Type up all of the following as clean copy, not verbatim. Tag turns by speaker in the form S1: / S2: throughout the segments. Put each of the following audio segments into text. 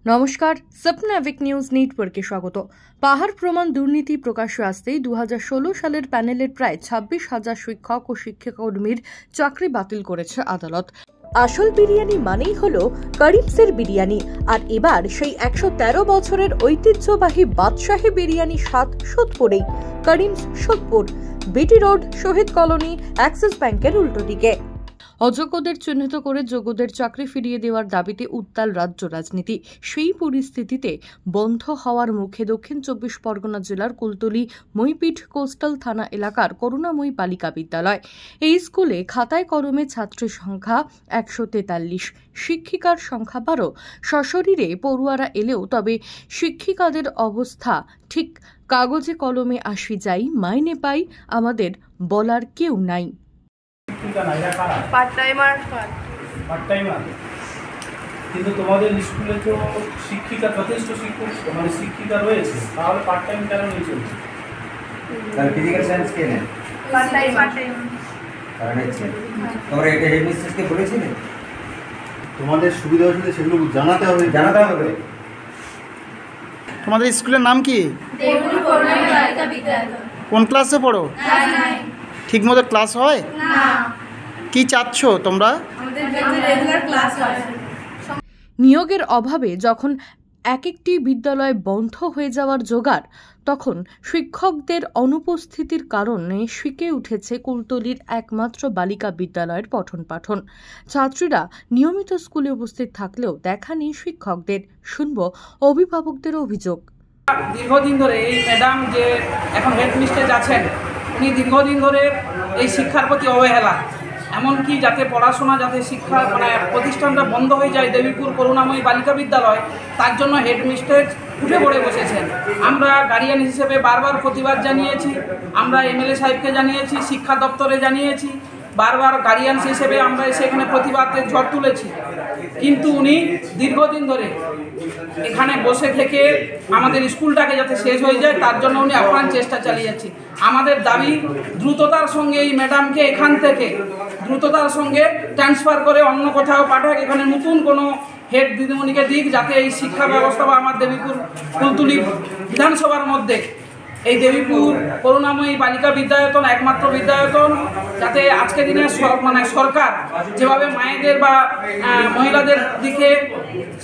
S1: নমস্কার, স্বপ্নাভিক নিউজ নেটওয়ার্কে স্বাগত। পাহাড় প্রমাণ দুর্নীতি প্রকাশ্যে আসতেই 2016 সালের প্যানেলের প্রায় 26,000 শিক্ষক ও শিক্ষাকর্মীর চাকরি বাতিল করেছে আদালত। আসল বিরিয়ানি মানেই হলো করিমসের বিরিয়ানি, আর এবার সেই 113 বছরের ঐতিহ্যবাহী বাদশাহী বিরিয়ানি স্বাদ সোদপুরেই। করিমস সোদপুর, বিটি রোড, শহীদ কলোনি, অ্যাক্সিস ব্যাংকের উল্টো দিকে। অযোগ্যদের চিহ্নিত করে যোগ্যদের চাকরি ফিরিয়ে দেওয়ার দাবিতে উত্তাল রাজ্য রাজনীতি। সেই পরিস্থিতিতে বন্ধ হওয়ার মুখে দক্ষিণ 24 পরগনা জেলার কুলতলি মইপিঠ কোস্টাল থানা এলাকার করুণাময়ী বালিকা বিদ্যালয়। এই স্কুলে খাতায় কলমে ছাত্রীর সংখ্যা 143, শিক্ষিকার সংখ্যা 12। সশরীরে পড়ুয়ারা এলেও তবে শিক্ষিকাদের অবস্থা ঠিক কাগজে কলমে আসি যাই, মাইনে পাই, আমাদের বলার কেউ নাই।
S2: কিন্তু তোমাদের স্কুলে তো শিক্ষিকা যথেষ্ট শিক্ষিকা রয়েছে, তাহলে পার্ট টাইম কেন নিয়ে চলছে?
S3: তাহলে ফিজিক্যাল সায়েন্স কে নেন? পার্ট টাইম তারা নিচ্ছে। তোমরা এটা হেডমিস্ট্রেসকে বলেছিলে?
S4: তোমাদের সুবিধা অসুবিধা সেগুলো জানাতে হবে।
S5: তোমাদের স্কুলের নাম কি? কোন ক্লাসে পড়ো? ঠিক মতো ক্লাস হয় না? কি চাচ্ছ তোমরা?
S1: নিয়োগের অভাবে যখন এক একটি বিদ্যালয় বন্ধ হয়ে যাওয়ার জোগাড়, তখন শিক্ষকদের অনুপস্থিতির কারণে শিখে উঠেছে কুলতলির একমাত্র বালিকা বিদ্যালয়ের পঠন পাঠন। ছাত্রীরা নিয়মিত স্কুলে উপস্থিত থাকলেও দেখা নেই শিক্ষকদের। শুনব অভিভাবকদের অভিযোগ।
S6: দীর্ঘদিন ধরে এই ম্যাডাম যে এখন হেডমিস্ট্রেস আছেন, উনি দীর্ঘদিন ধরে এই শিক্ষার প্রতি অবহেলা, এমনকি যাতে পড়াশোনা, যাতে শিক্ষা প্রতিষ্ঠানটা বন্ধ হয়ে যায় দেবীপুর করুণাময়ী বালিকা বিদ্যালয়, তার জন্য হেডমিস্ট্রেস উঠে পড়ে বসেছেন। আমরা গার্ডিয়ান হিসেবে বারবার প্রতিবাদ জানিয়েছি, আমরা এমএলএ সাহেবকে জানিয়েছি, শিক্ষা দপ্তরে জানিয়েছি, বারবার গার্ডিয়ান হিসেবে আমরা সেখানে প্রতিবাদের ঝড় তুলেছি। কিন্তু উনি দীর্ঘদিন ধরে এখানে বসে থেকে আমাদের স্কুলটাকে যাতে শেষ হয়ে যায় তার জন্য উনি আপ্রাণ চেষ্টা চালিয়ে যাচ্ছি। আমাদের দাবি দ্রুততার সঙ্গে এই ম্যাডামকে এখান থেকে দ্রুততার সঙ্গে ট্রান্সফার করে অন্য কোথাও পাঠাক, এখানে নতুন কোনো হেড দিদিমণিকে দিক, যাতে এই শিক্ষা ব্যবস্থা বা আমার দেবীপুর কুলতলি বিধানসভার মধ্যে এই দেবীপুর করুণাময়ী বালিকা বিদ্যায়তন একমাত্র বিদ্যায়তন, যাতে আজকের দিনে সরকার যেভাবে মায়েদের বা মহিলাদের দিকে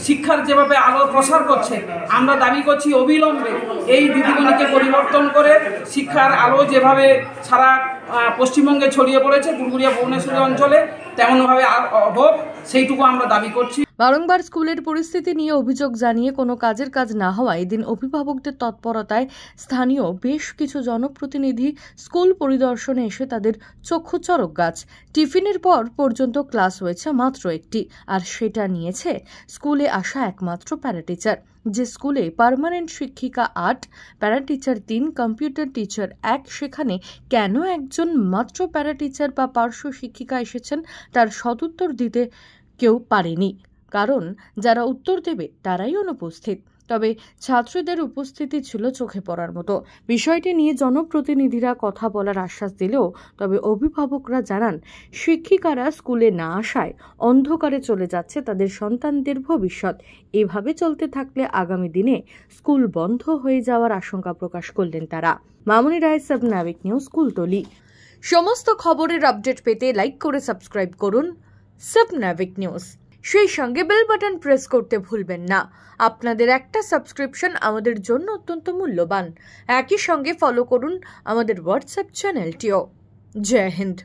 S6: শিক্ষার যেভাবে আলো প্রসার করছে, আমরা দাবি করছি অবিলম্বে এই দিদিমণিকে পরিবর্তন করে শিক্ষার আলো যেভাবে সারা পশ্চিমবঙ্গে ছড়িয়ে পড়েছে বুড়গুড়িয়া ভুবনেশ্বরী অঞ্চলে, তেমনভাবে হোক, সেইটুকু আমরা দাবি করছি।
S1: বারংবার স্কুলের পরিস্থিতি নিয়ে অভিযোগ জানিয়ে কোনো কাজের কাজ না হওয়ায় এদিন অভিভাবকদের তৎপরতায় স্থানীয় বেশ কিছু জনপ্রতিনিধি স্কুল পরিদর্শনে এসে তাদের চক্ষু চড়ক গাছ। টিফিনের পর পর্যন্ত ক্লাস হয়েছে মাত্র একটি, আর সেটা নিয়েছে স্কুলে আসা একমাত্র প্যারাটিচার। যে স্কুলে পার্মানেন্ট শিক্ষিকা 8, প্যারাটিচার 3, কম্পিউটার টিচার 1, সেখানে কেন একজন মাত্র প্যারাটিচার বা পার্শ্ব শিক্ষিকা এসেছেন তার সদুত্তর দিতে কেউ পারেনি, কারণ যারা উত্তর দেবে তারাই অনুপস্থিত। তবে ছাত্রীদের উপস্থিতি ছিল চোখে পড়ার মতো। বিষয়টি নিয়ে জনপ্রতিনিধিরা কথা বলার আশ্বাস দিলেও তবে অভিভাবকরা জানান, শিক্ষিকারা স্কুলে না আসায় অন্ধকারে চলে যাচ্ছে তাদের সন্তানদের ভবিষ্যৎ। এভাবে চলতে থাকলে আগামী দিনে স্কুল বন্ধ হয়ে যাওয়ার আশঙ্কা প্রকাশ করলেন তারা। মামনি রায়, স্বপ্নাভিক নিউজ, কুলতলি। সমস্ত খবরের আপডেট পেতে লাইক করে সাবস্ক্রাইব করুন স্বপ্নাভিক নিউজ। সেই সঙ্গে বেল বাটন প্রেস করতে ভুলবেন না। আপনাদের একটা সাবস্ক্রিপশন আমাদের জন্য অত্যন্ত মূল্যবান। একই সঙ্গে ফলো করুন আমাদের হোয়াটসঅ্যাপ চ্যানেলটিও। জয় হিন্দ।